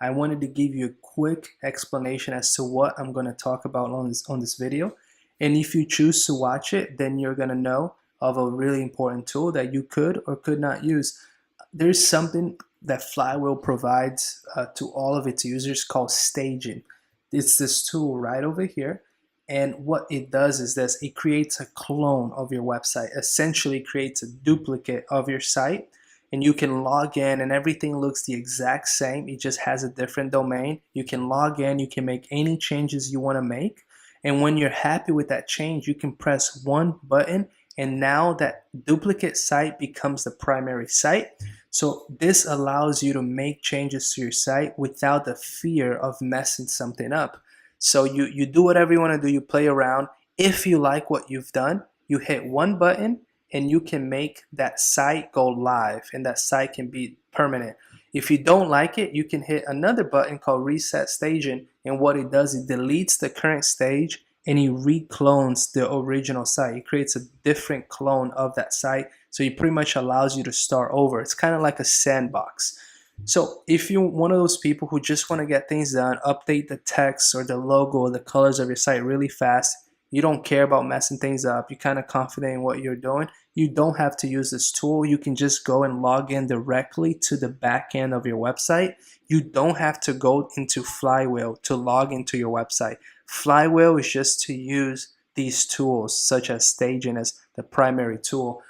I wanted to give you a quick explanation as to what I'm going to talk about on this video. And if you choose to watch it, then you're going to know of a really important tool that you could or could not use. There's something that Flywheel provides to all of its users called staging. It's this tool right over here. And what it does is this: it creates a clone of your website, essentially creates a duplicate of your site, and you can log in and everything looks the exact same. It just has a different domain. You can log in, you can make any changes you want to make. And when you're happy with that change, you can press one button and now that duplicate site becomes the primary site. So this allows you to make changes to your site without the fear of messing something up. So you do whatever you want to do, you play around. If you like what you've done, you hit one button and you can make that site go live, and that site can be permanent. If you don't like it, you can hit another button called reset staging, and what it does, it deletes the current stage and it reclones the original site. It creates a different clone of that site, so it pretty much allows you to start over. It's kind of like a sandbox. So if you're one of those people who just want to get things done, update the text or the logo or the colors of your site really fast, you don't care about messing things up, you're kind of confident in what you're doing, you don't have to use this tool. You can just go and log in directly to the back end of your website. You don't have to go into Flywheel to log into your website. Flywheel is just to use these tools such as staging as the primary tool.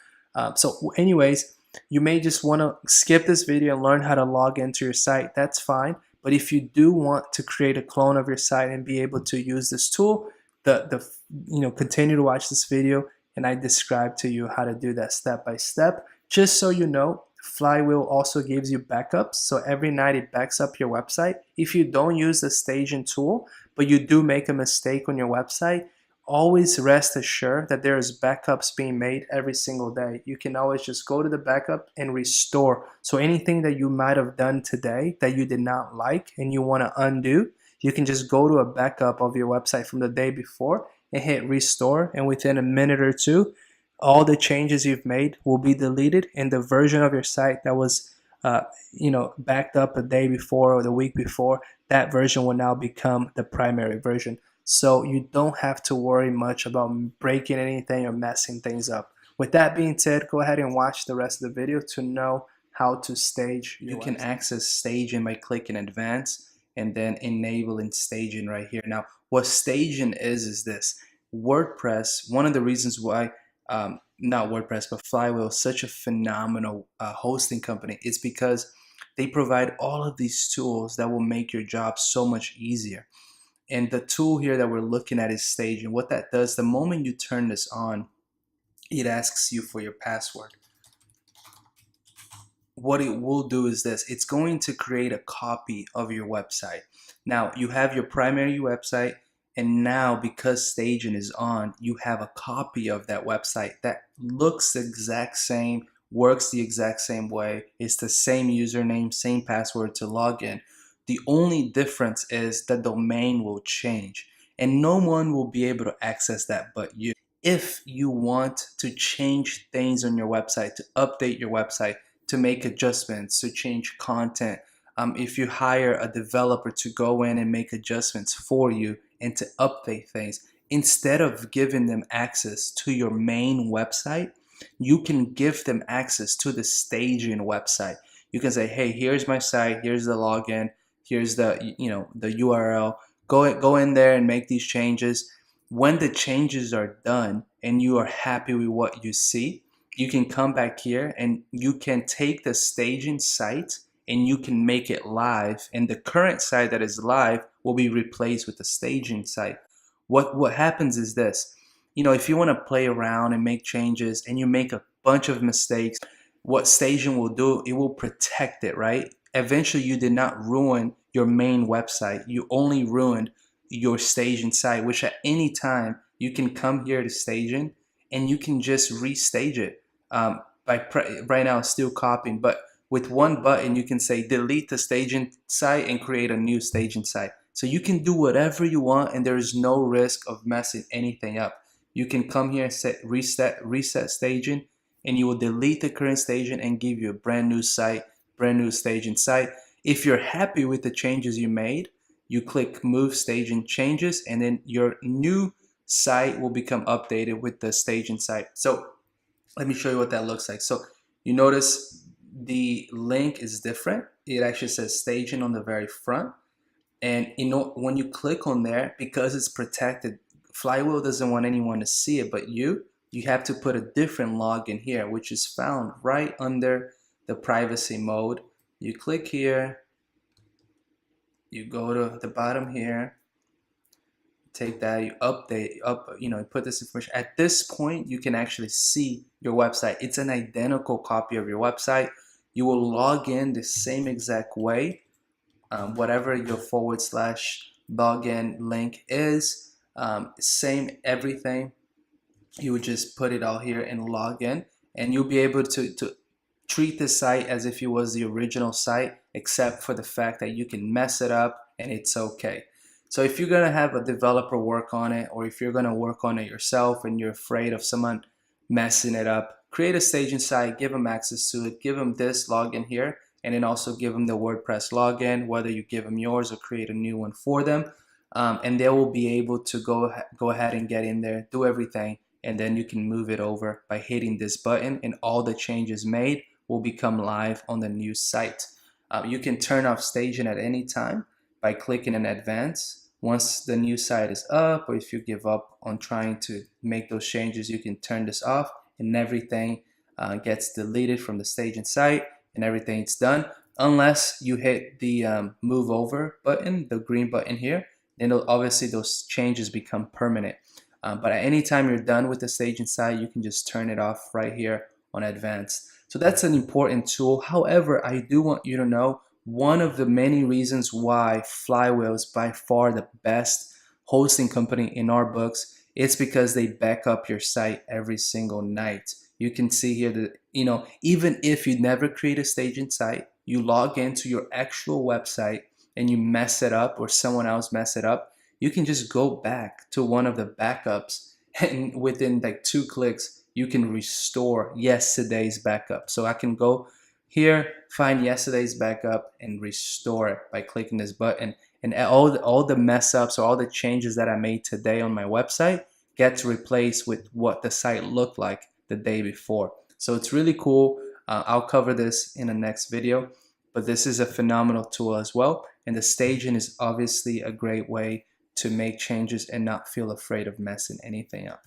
So anyways, you may just want to skip this video and learn how to log into your site. That's fine. But if you do want to create a clone of your site and be able to use this tool, continue to watch this video and I describe to you how to do that step by step. Just so you know, Flywheel also gives you backups. So every night it backs up your website. If you don't use the staging tool, but you do make a mistake on your website, always rest assured that there is backups being made every single day. You can always just go to the backup and restore. So anything that you might have done today that you did not like and you want to undo, you can just go to a backup of your website from the day before and hit restore, and within a minute or two, all the changes you've made will be deleted, and the version of your site that was backed up a day before or the week before, that version will now become the primary version. So you don't have to worry much about breaking anything or messing things up. With that being said, go ahead and watch the rest of the video to know how to stage your website. You can access staging by clicking advanced and then enabling staging right here. Now, what staging is this: WordPress. One of the reasons why not WordPress, but Flywheel is such a phenomenal hosting company is because they provide all of these tools that will make your job so much easier. And the tool here that we're looking at is staging. What that does, the moment you turn this on, it asks you for your password. What it will do is this: it's going to create a copy of your website. Now you have your primary website, and now because staging is on, you have a copy of that website that looks the exact same, works the exact same way. It's the same username, same password to log in. The only difference is the domain will change, and no one will be able to access that but you. If you want to change things on your website, to update your website, to make adjustments, to change content, if you hire a developer to go in and make adjustments for you and to update things, instead of giving them access to your main website, you can give them access to the staging website. You can say, hey, here's my site, here's the login, here's the URL. Go in there and make these changes. When the changes are done and you are happy with what you see, you can come back here and you can take the staging site and you can make it live, and the current site that is live will be replaced with the staging site. What happens is this: if you want to play around and make changes and you make a bunch of mistakes, what staging will do, it will protect it, right? Eventually you did not ruin your main website, you only ruined your staging site, which at any time you can come here to staging and you can just restage it. Right now it's still copying, but with one button you can say delete the staging site and create a new staging site. So you can do whatever you want and there is no risk of messing anything up. You can come here and set reset staging, and you will delete the current staging and give you a brand new site, brand new staging site. If you're happy with the changes you made, you click Move Staging Changes, and then your new site will become updated with the staging site. So let me show you what that looks like. So you notice the link is different. It actually says staging on the very front. And when you click on there, because it's protected, Flywheel doesn't want anyone to see it but you have to put a different login here, which is found right under the privacy mode. You click here, you go to the bottom here, take that, you update, you put this information. At this point, you can actually see your website. It's an identical copy of your website. You will log in the same exact way, whatever your / login link is, same everything. You would just put it all here and log in, and you'll be able to treat the site as if it was the original site, except for the fact that you can mess it up and it's okay. So if you're gonna have a developer work on it, or if you're gonna work on it yourself and you're afraid of someone messing it up, create a staging site, give them access to it, give them this login here, and then also give them the WordPress login, whether you give them yours or create a new one for them. And they will be able to go ahead and get in there, do everything, and then you can move it over by hitting this button, and all the changes made will become live on the new site. You can turn off staging at any time by clicking in advance. Once the new site is up, or if you give up on trying to make those changes, you can turn this off, and everything gets deleted from the staging site, and everything's done, unless you hit the move over button, the green button here. Then obviously those changes become permanent. But at any time you're done with the staging site, you can just turn it off right here on advanced. So that's an important tool. However, I do want you to know, one of the many reasons why Flywheel is by far the best hosting company in our books, it's because they back up your site every single night. You can see here that, even if you never create a staging site, you log into your actual website and you mess it up, or someone else mess it up, you can just go back to one of the backups, and within like 2 clicks, you can restore yesterday's backup. So I can go here, find yesterday's backup, and restore it by clicking this button. And all the mess ups or all the changes that I made today on my website gets replaced with what the site looked like the day before. So it's really cool. I'll cover this in the next video, but this is a phenomenal tool as well. And the staging is obviously a great way to make changes and not feel afraid of messing anything up.